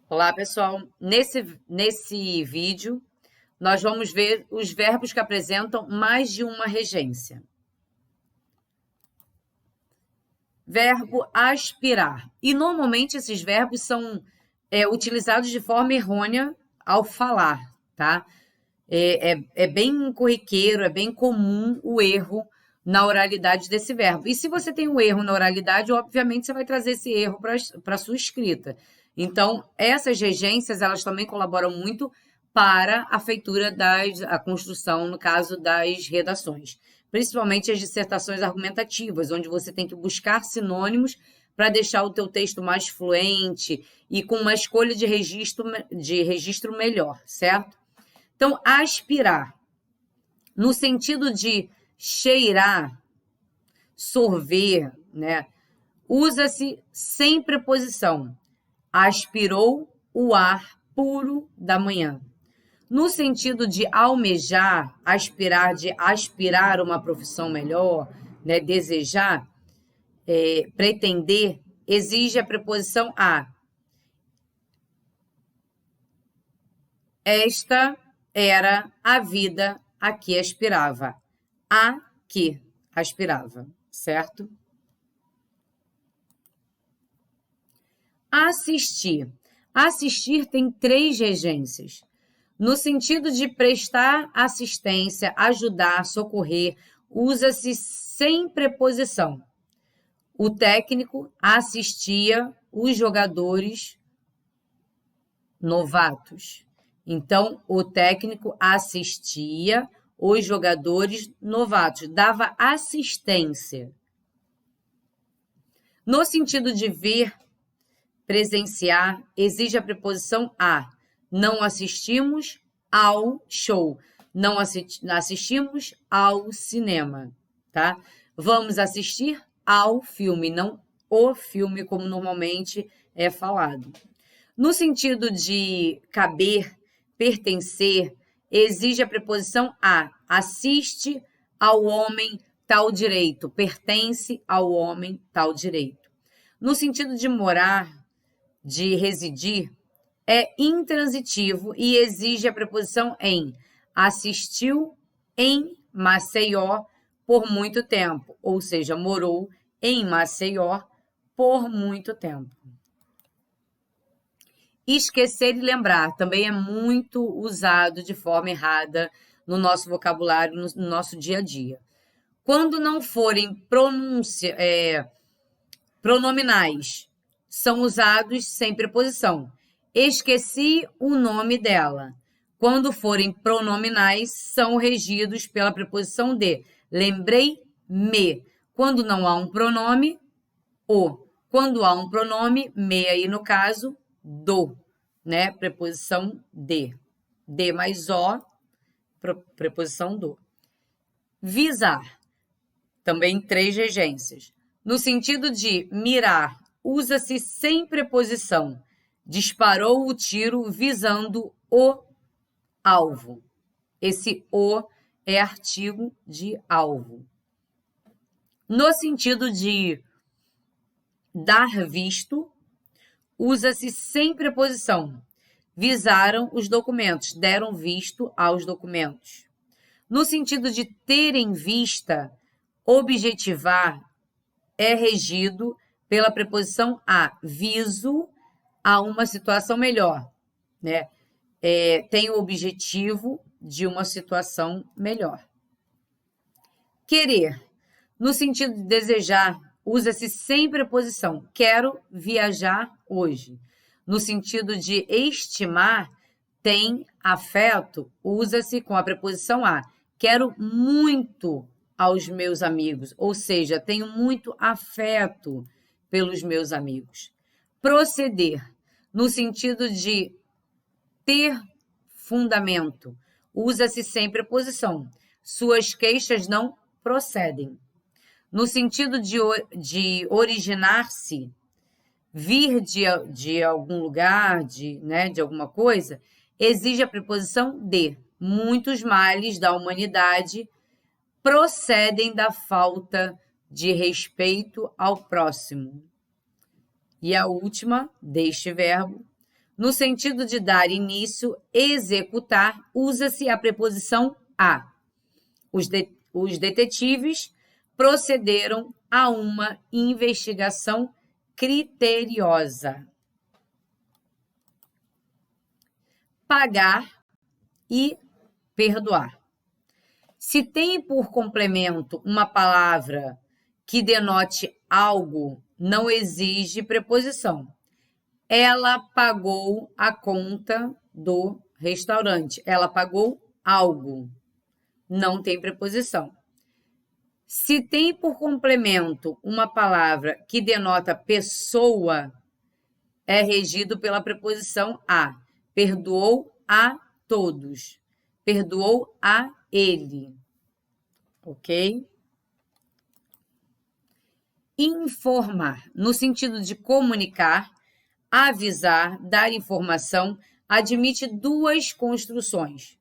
Olá, pessoal. Nesse vídeo, nós vamos ver os verbos que apresentam mais de uma regência. Verbo aspirar. E, normalmente, esses verbos são utilizados de forma errônea ao falar, tá? É bem corriqueiro, é bem comum o erro na oralidade desse verbo. E se você tem um erro na oralidade, obviamente você vai trazer esse erro para a sua escrita. Então, essas regências, elas também colaboram muito para a feitura a construção, no caso das redações. Principalmente as dissertações argumentativas, onde você tem que buscar sinônimos para deixar o teu texto mais fluente e com uma escolha de registro melhor, certo? Então, aspirar, no sentido de cheirar, sorver, né? Usa-se sem preposição. Aspirou o ar puro da manhã. No sentido de almejar, aspirar, de aspirar uma profissão melhor, né? Desejar, pretender, exige a preposição a. Esta era a vida a que aspirava. A que aspirava, certo? Assistir. Assistir tem 3 regências. No sentido de prestar assistência, ajudar, socorrer, usa-se sem preposição. O técnico assistia os jogadores novatos. Então, o técnico assistia os jogadores novatos, dava assistência. No sentido de ver, presenciar, exige a preposição a. Não assistimos ao show. Não assistimos ao cinema, tá? Vamos assistir ao filme, não o filme, como normalmente é falado. No sentido de caber, pertencer, exige a preposição a. Assiste ao homem tal direito, pertence ao homem tal direito. No sentido de morar, de residir, é intransitivo e exige a preposição em. Assistiu em Maceió por muito tempo, ou seja, morou em Maceió por muito tempo. Esquecer e lembrar também é muito usado de forma errada no nosso vocabulário, no nosso dia a dia. Quando não forem pronominais, são usados sem preposição. Esqueci o nome dela. Quando forem pronominais, são regidos pela preposição de. Lembrei-me. Quando não há um pronome, o. Quando há um pronome, me aí no caso, do, né? Preposição de. De mais o, preposição do. Visar. Também 3 regências. No sentido de mirar, usa-se sem preposição. Disparou o tiro visando o alvo. Esse o é artigo de alvo. No sentido de dar visto, usa-se sem preposição. Visaram os documentos, deram visto aos documentos. No sentido de ter em vista, objetivar é regido pela preposição a. Viso a uma situação melhor, né? Tem o objetivo de uma situação melhor. Querer, no sentido de desejar, usa-se sem preposição. Quero viajar hoje. No sentido de estimar, tem afeto, usa-se com a preposição a. Quero muito aos meus amigos, ou seja, tenho muito afeto pelos meus amigos. Proceder, no sentido de ter fundamento, usa-se sem preposição. Suas queixas não procedem. No sentido de originar-se, vir de algum lugar, de alguma coisa, exige a preposição de. Muitos males da humanidade procedem da falta de respeito ao próximo. E a última deste verbo, No sentido de dar início, executar, usa-se a preposição a. Os detetives procederam a uma investigação criteriosa. Pagar e perdoar. Se tem por complemento uma palavra que denote algo, não exige preposição. Ela pagou a conta do restaurante. Ela pagou algo. Não tem preposição. Se tem por complemento uma palavra que denota pessoa, é regido pela preposição a. Perdoou a todos. Perdoou a ele. Ok? Informar, no sentido de comunicar, avisar, dar informação, admite duas construções.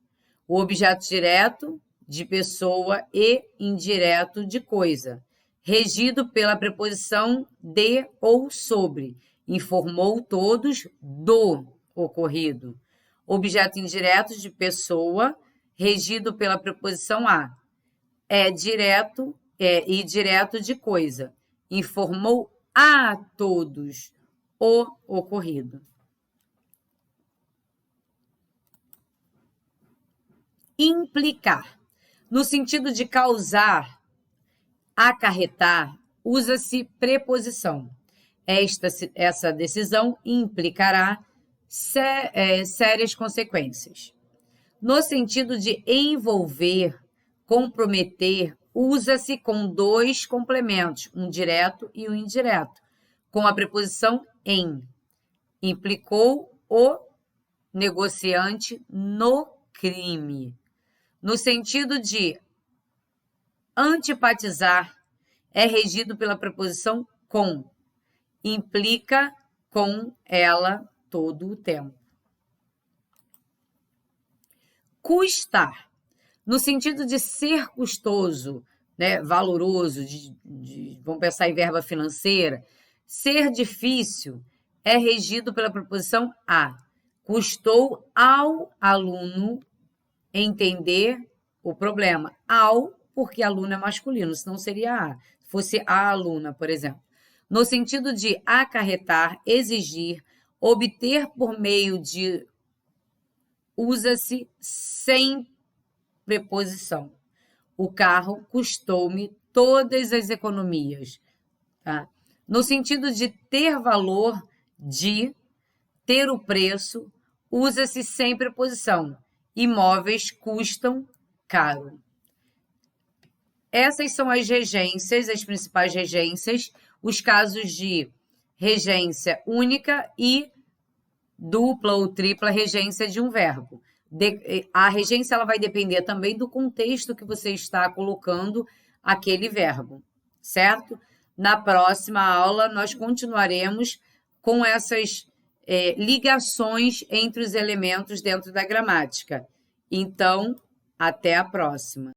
O objeto direto de pessoa e indireto de coisa, regido pela preposição de ou sobre. Informou todos do ocorrido. Objeto indireto de pessoa, regido pela preposição a. Direto e direto de coisa. Informou a todos o ocorrido. Implicar. No sentido de causar, acarretar, usa-se preposição. Essa decisão implicará sérias consequências. No sentido de envolver, comprometer, usa-se com dois complementos, um direto e um indireto, com a preposição em. Implicou o negociante no crime. No sentido de antipatizar, é regido pela preposição com. Implica com ela todo o tempo. Custar, no sentido de ser custoso, né, valoroso, vamos pensar em verba financeira, ser difícil, é regido pela preposição a. Custou ao aluno entender o problema. Ao, porque aluno é masculino, senão seria a. Se fosse a aluna, por exemplo. No sentido de acarretar, exigir, obter por meio de, usa-se sem preposição. O carro custou-me todas as economias. Tá? No sentido de ter valor, de ter o preço, usa-se sem preposição. Imóveis custam caro. Essas são as regências, as principais regências, os casos de regência única e dupla ou tripla regência de um verbo. A regência ela vai depender também do contexto que você está colocando aquele verbo, certo? Na próxima aula, nós continuaremos com essas ligações entre os elementos dentro da gramática. Então, até a próxima.